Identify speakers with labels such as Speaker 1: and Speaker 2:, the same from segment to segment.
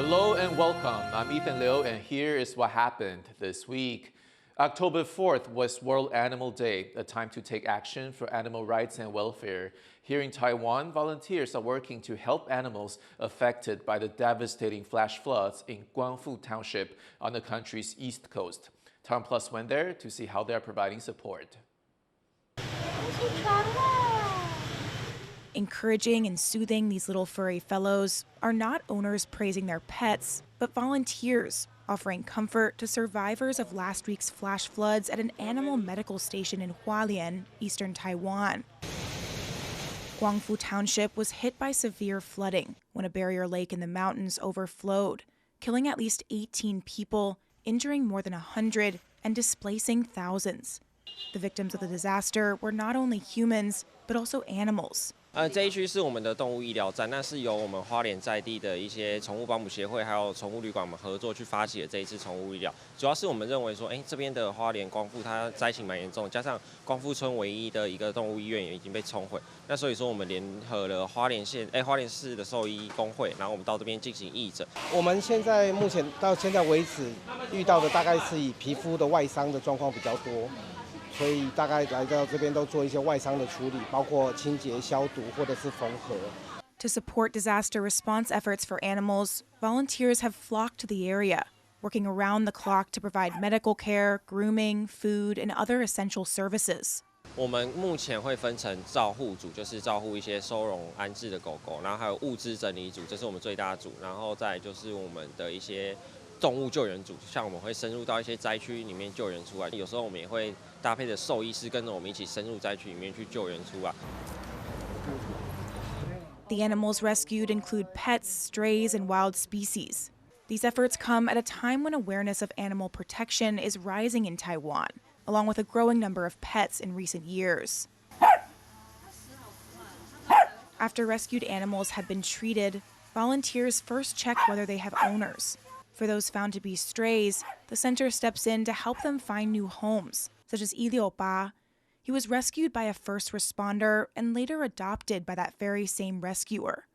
Speaker 1: Hello and welcome. I'm Ethan Liu, and here is what happened this week. October 4th was World Animal Day, a time to take action for animal rights and welfare. Here in Taiwan, volunteers are working to help animals affected by the devastating flash floods in Guangfu Township on the country's east coast. TaiwanPlus went there to see how they are providing support.
Speaker 2: Encouraging and soothing these little furry fellows are not owners praising their pets, but volunteers offering comfort to survivors of last week's flash floods at an animal medical station in Hualien, eastern Taiwan. Guangfu Township was hit by severe flooding when a barrier lake in the mountains overflowed, killing at least 18 people, injuring more than 100, and displacing thousands. The victims of the disaster were not only humans, but also animals.
Speaker 3: 这一区是我们的动物医疗站，那是由我们花莲在地的一些宠物保姆协会还有宠物旅馆我们合作去发起的这一次宠物医疗。主要是我们认为说，这边的花莲光复它灾情蛮严重，加上光复村唯一的一个动物医院也已经被冲毁，那所以说我们联合了花莲市的兽医工会，然后我们到这边进行义诊。
Speaker 4: 我们目前到现在为止遇到的大概是以皮肤的外伤的状况比较多。 所以大概来到这边都做一些外伤的处理，包括清洁、消毒或者是缝合。
Speaker 2: To support disaster response efforts for animals, volunteers have flocked to the area, working around the clock to provide medical care, grooming, food, and other essential services.
Speaker 3: 我们目前会分成照护组，就是照护一些收容安置的狗狗，然后还有物资整理组，这是我们最大的组，然后再就是我们的一些 动物救援组，像我们会深入到一些灾区里面救援出来，有时候我们也会搭配着兽医师跟着我们一起深入灾区里面去救援出来。
Speaker 2: The animals rescued include pets, strays, and wild species. These efforts come at a time when awareness of animal protection is rising in Taiwan, along with a growing number of pets in recent years. After rescued animals have been treated, volunteers first check whether they have owners. For those found to be strays, the center steps in to help them find new homes, such as Yi Liu Ba. He was rescued by a first responder and later adopted by that very same rescuer.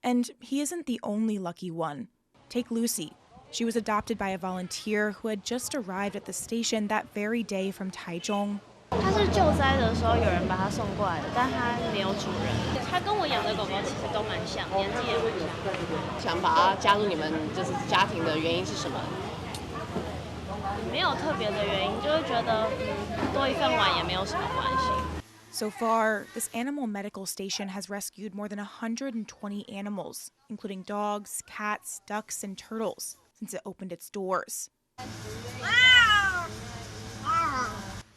Speaker 2: And he isn't the only lucky one. Take Lucy. She was adopted by a volunteer who had just arrived at the station that very day from Taichung.
Speaker 5: 它是救灾的时候有人把它送过来的，但它没有主人。它跟我养的狗狗其实都蛮像，年纪也蛮像。
Speaker 6: 想把它加入你们就是家庭的原因是什么？
Speaker 5: 没有特别的原因，就是觉得多一份碗也没有什么关系。
Speaker 2: So far, this animal medical station has rescued more than 120 animals, including dogs, cats, ducks, and turtles, since it opened its doors.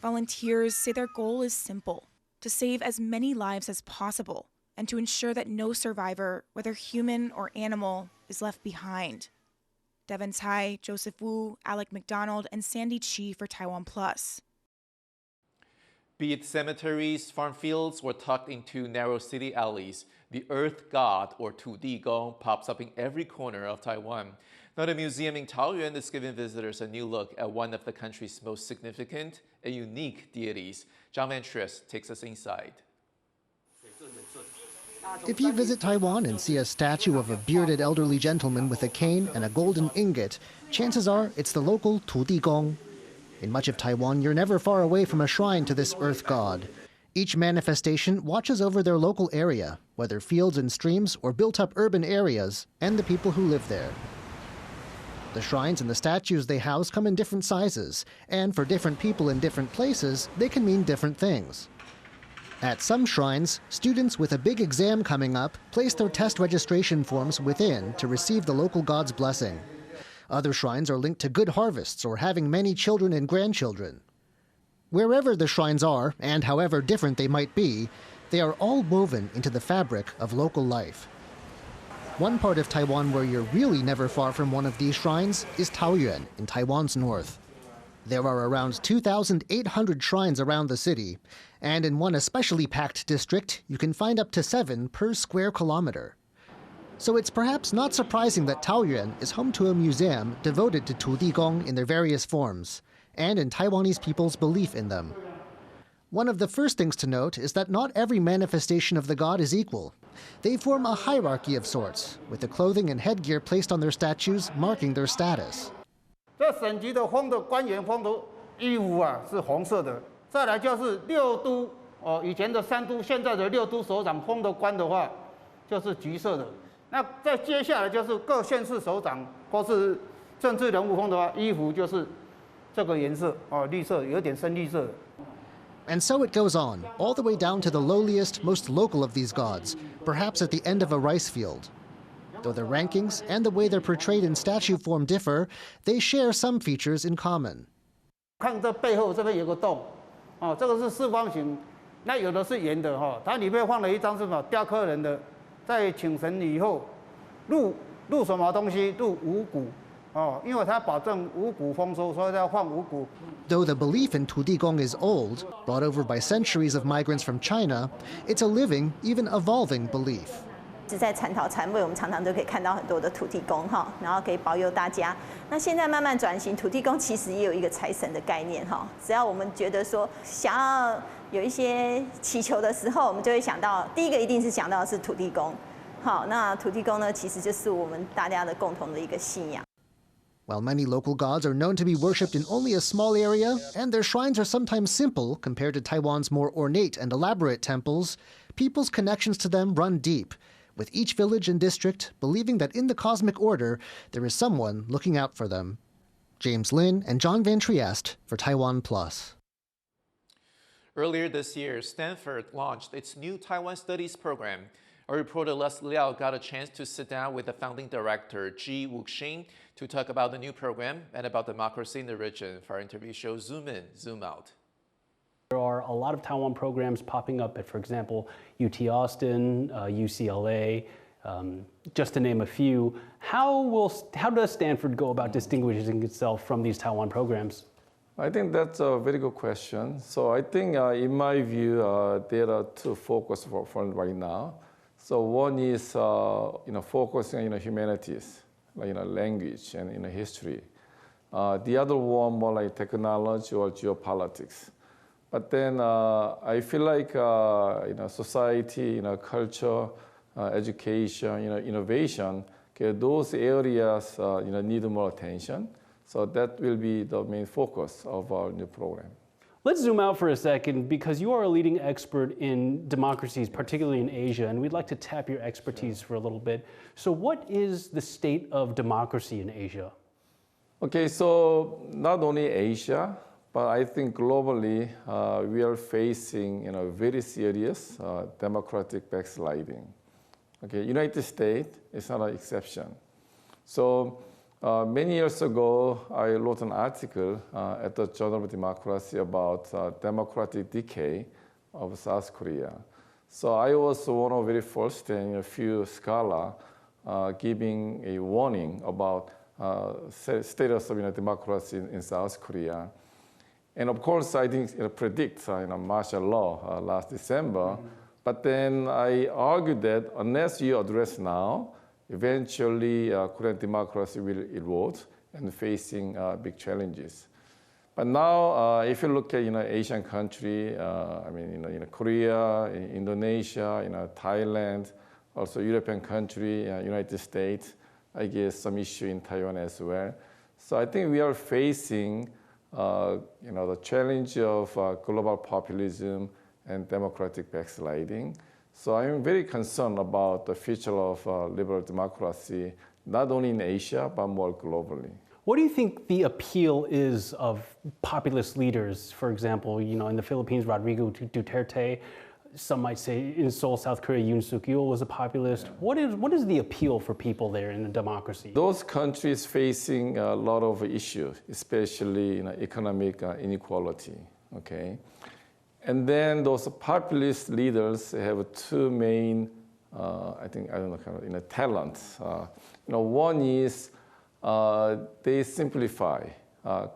Speaker 2: Volunteers say their goal is simple: to save as many lives as possible and to ensure that no survivor, whether human or animal, is left behind. Devin Tsai, Joseph Wu, Alec McDonald, and Sandy Chi for TaiwanPlus.
Speaker 1: Be it cemeteries, farm fields, or tucked into narrow city alleys, the Earth God, or Tudigong, pops up in every corner of Taiwan. Now, the museum in Taoyuan is giving visitors a new look at one of the country's most significant and unique deities. Zhang Van takes us inside.
Speaker 7: If you visit Taiwan and see a statue of a bearded elderly gentleman with a cane and a golden ingot, chances are it's the local Tudigong. In much of Taiwan, you're never far away from a shrine to this earth god. Each manifestation watches over their local area, whether fields and streams or built-up urban areas, and the people who live there. The shrines and the statues they house come in different sizes, and for different people in different places, they can mean different things. At some shrines, students with a big exam coming up place their test registration forms within to receive the local god's blessing. Other shrines are linked to good harvests or having many children and grandchildren. Wherever the shrines are, and however different they might be, they are all woven into the fabric of local life. One part of Taiwan where you're really never far from one of these shrines is Taoyuan, in Taiwan's north. There are around 2,800 shrines around the city, and in one especially packed district, you can find up to 7 per square kilometer. So it's perhaps not surprising that Taoyuan is home to a museum devoted to Tudigong in their various forms, and in Taiwanese people's belief in them. One of the first things to note is that not every manifestation of the god is equal. they form a hierarchy of sorts, with the clothing and headgear placed on their statues marking their status.
Speaker 8: 这省级的封的官员封的衣服啊是红色的，再来就是六都以前的三都，现在的六都首长封的官的话就是橘色的。那再接下来就是各县市首长或是政治人物封的话，衣服就是这个颜色绿色，有点深绿色的。
Speaker 7: And so it goes on, all the way down to the lowliest, most local of these gods, perhaps at the end of a rice field. Though their rankings and the way they're portrayed in statue form differ, they share some features in common.
Speaker 8: 看这背后这边有个洞，这个是四方形，那有的是圆的它里面放了一张是什么雕刻人的，在请神以后，入什么东西？入五谷，因为它保证五谷丰收，所以要放五谷。
Speaker 7: Though the belief in Tudigong is old, brought over by centuries of migrants from China, it's a living, even evolving belief.
Speaker 9: 在蚕陶蚕位，我们常常都可以看到很多的土地公然后可以保佑大家。那现在慢慢转型，土地公其实也有一个财神的概念只要我们觉得说想要有一些祈求的时候，我们就会想到第一个一定是想到的是土地公。那土地公呢，其实就是我们大家的共同的一个信仰。
Speaker 7: While many local gods are known to be worshipped in only a small area, and their shrines are sometimes simple compared to Taiwan's more ornate and elaborate temples, people's connections to them run deep, with each village and district believing that in the cosmic order, there is someone looking out for them. James Lin and John Van Trieste for TaiwanPlus.
Speaker 1: Earlier this year, Stanford launched its new Taiwan Studies program. Our reporter Les Liao got a chance to sit down with the founding director, Ji Wuxing, to talk about the new program and about democracy in the region. For our interview show Zoom In, Zoom Out.
Speaker 10: There are a lot of Taiwan programs popping up at, for example, UT Austin, UCLA, just to name a few. How does Stanford go about distinguishing itself from these Taiwan programs?
Speaker 11: I think that's a very good question. So I think, in my view, there are two focuses for right now. So one is, focusing on humanities, like language and history. The other one more like technology or geopolitics. But then I feel like society, culture, education, innovation, those areas need more attention. So that will be the main focus of our new program.
Speaker 10: Let's zoom out for a second because you are a leading expert in democracies, particularly in Asia, and we'd like to tap your expertise for a little bit. So what is the state of democracy in Asia?
Speaker 11: Okay, so not only Asia, but I think globally we are facing very serious democratic backsliding. Okay, United States is not an exception. So many years ago, I wrote an article at the Journal of Democracy about democratic decay of South Korea. So I was one of the very first and a few scholars giving a warning about status of democracy in South Korea. And of course, I think it predicts martial law last December. But then I argued that unless you address now, eventually Korean democracy will erode and facing big challenges. But now, if you look at Asian country, Korea, Indonesia, Thailand, also European country, United States, I guess some issue in Taiwan as well. So I think we are facing the challenge of global populism and democratic backsliding. So I'm very concerned about the future of liberal democracy, not only in Asia, but more globally.
Speaker 10: What do you think the appeal is of populist leaders? For example, in the Philippines, Rodrigo Duterte. Some might say in Seoul, South Korea, Yoon Suk-yeol was a populist. Yeah. What is the appeal for people there in a democracy?
Speaker 11: Those countries facing a lot of issues, especially economic inequality. Okay. And then those populist leaders have two main, talents. One is they simplify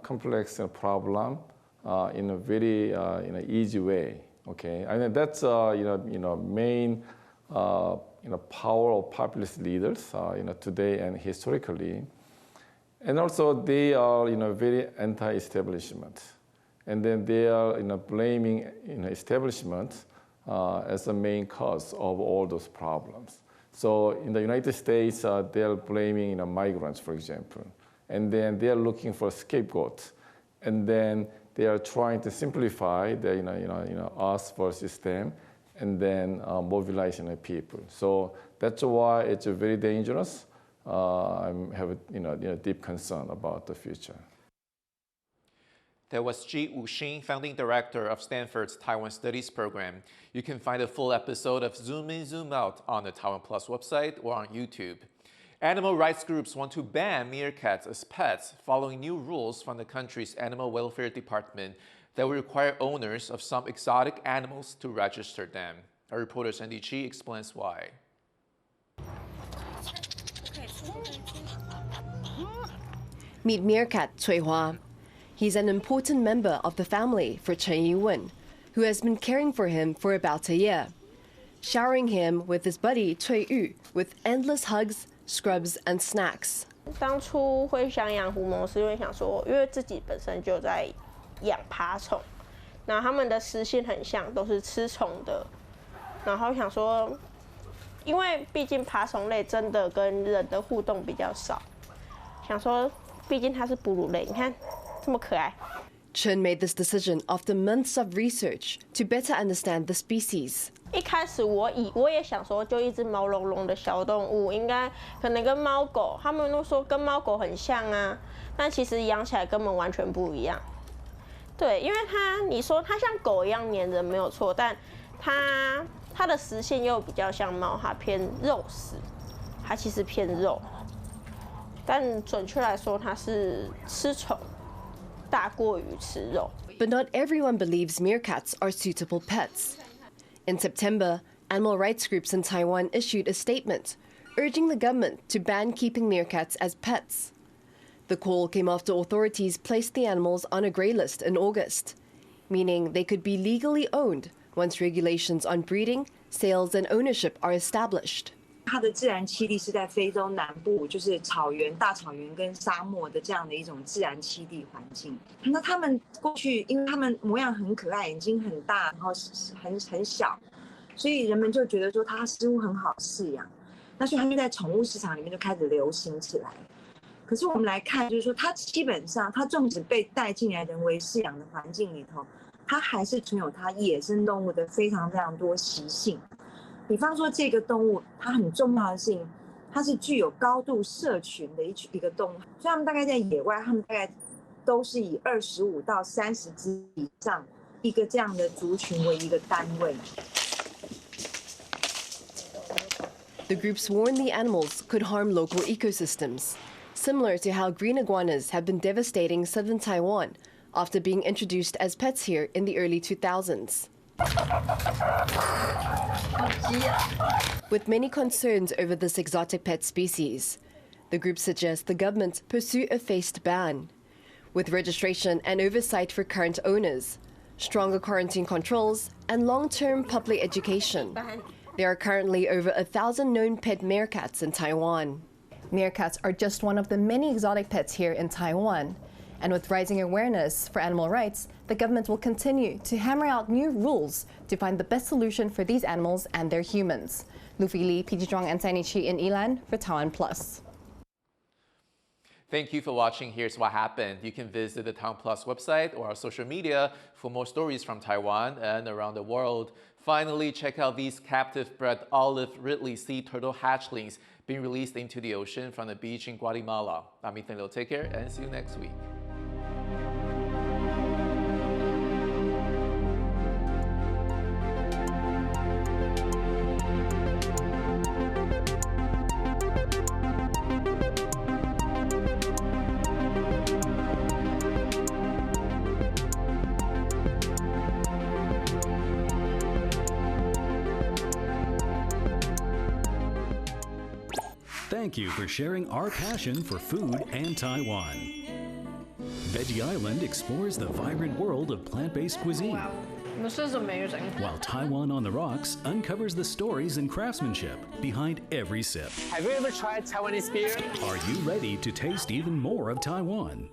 Speaker 11: complex problem in a very easy way. Okay, I mean that's main power of populist leaders today and historically, and also they are very anti-establishment. And then they are blaming establishment as the main cause of all those problems. So in the United States, they're blaming migrants, for example, and then they're looking for scapegoats, and then they are trying to simplify the us versus them, and then mobilizing people. So that's why it's very dangerous. I have deep concern about the future.
Speaker 1: That was Ji Wuxing, founding director of Stanford's Taiwan Studies program. You can find a full episode of Zoom In, Zoom Out on the TaiwanPlus website or on YouTube. Animal rights groups want to ban meerkats as pets following new rules from the country's Animal Welfare Department that will require owners of some exotic animals to register them. Our reporter Sandy Chi explains why.
Speaker 6: Meet Meerkat Cui Hua. He's an important member of the family for Chen Yiwen, who has been caring for him for about a year, showering him with his buddy Cui Yu with endless hugs, scrubs, and snacks.
Speaker 12: 当初会想养狐獴，是因为想说，因为自己本身就在养爬虫，然后它们的食性很像，都是吃虫的。然后想说，因为毕竟爬虫类真的跟人的互动比较少，想说，毕竟它是哺乳类，你看。
Speaker 6: Chen made this decision after months of research to better understand the species.
Speaker 12: 一开始我也想说，就一只毛茸茸的小动物，应该可能跟猫狗，他们都说跟猫狗很像啊，但其实养起来根本完全不一样。对，因为你说它像狗一样黏人没有错，但它的食性又比较像猫，它偏肉食，它其实偏肉，但准确来说它是吃虫。
Speaker 6: But not everyone believes meerkats are suitable pets. In September, animal rights groups in Taiwan issued a statement urging the government to ban keeping meerkats as pets. The call came after authorities placed the animals on a grey list in August, meaning they could be legally owned once regulations on breeding, sales, and ownership are established.
Speaker 13: 它的自然栖地是在非洲南部，就是草原、大草原跟沙漠的这样的一种自然栖地环境。那他们过去，因为他们模样很可爱，眼睛很大，然后很小，所以人们就觉得说它似乎很好饲养。那所以他们在宠物市场里面就开始流行起来。可是我们来看，就是说它基本上，它纵使被带进来人为饲养的环境里头，它还是存有它野生动物的非常非常多习性。 比方说，这个动物它很重要的是，它是具有高度社群的一个动物。所以他们大概在野外，他们大概都是以25到30只以上一个这样的族群为一个单位。
Speaker 6: The groups warn the animals could harm local ecosystems, similar to how green iguanas have been devastating southern Taiwan after being introduced as pets here in the early 2000s. With many concerns over this exotic pet species, the group suggests the government pursue a phased ban, with registration and oversight for current owners, stronger quarantine controls, and long-term public education. There are currently over 1,000 known pet meerkats in Taiwan.
Speaker 2: Meerkats are just one of the many exotic pets here in Taiwan. And with rising awareness for animal rights, the government will continue to hammer out new rules to find the best solution for these animals and their humans. Luffy Lee, PG Zhuang, and Sandy Chi in Yilan for TaiwanPlus.
Speaker 1: Thank you for watching Here's What Happened. You can visit the TaiwanPlus website or our social media for more stories from Taiwan and around the world. Finally, check out these captive-bred olive Ridley sea turtle hatchlings being released into the ocean from the beach in Guatemala. I'm Ethan Liu. Take care and see you next week.
Speaker 14: Thank you for sharing our passion for food and Taiwan. Veggie Island explores the vibrant world of plant-based cuisine.
Speaker 12: This is amazing.
Speaker 14: While Taiwan on the Rocks uncovers the stories and craftsmanship behind every sip.
Speaker 15: Have you ever tried Taiwanese beer?
Speaker 14: Are you ready to taste even more of Taiwan?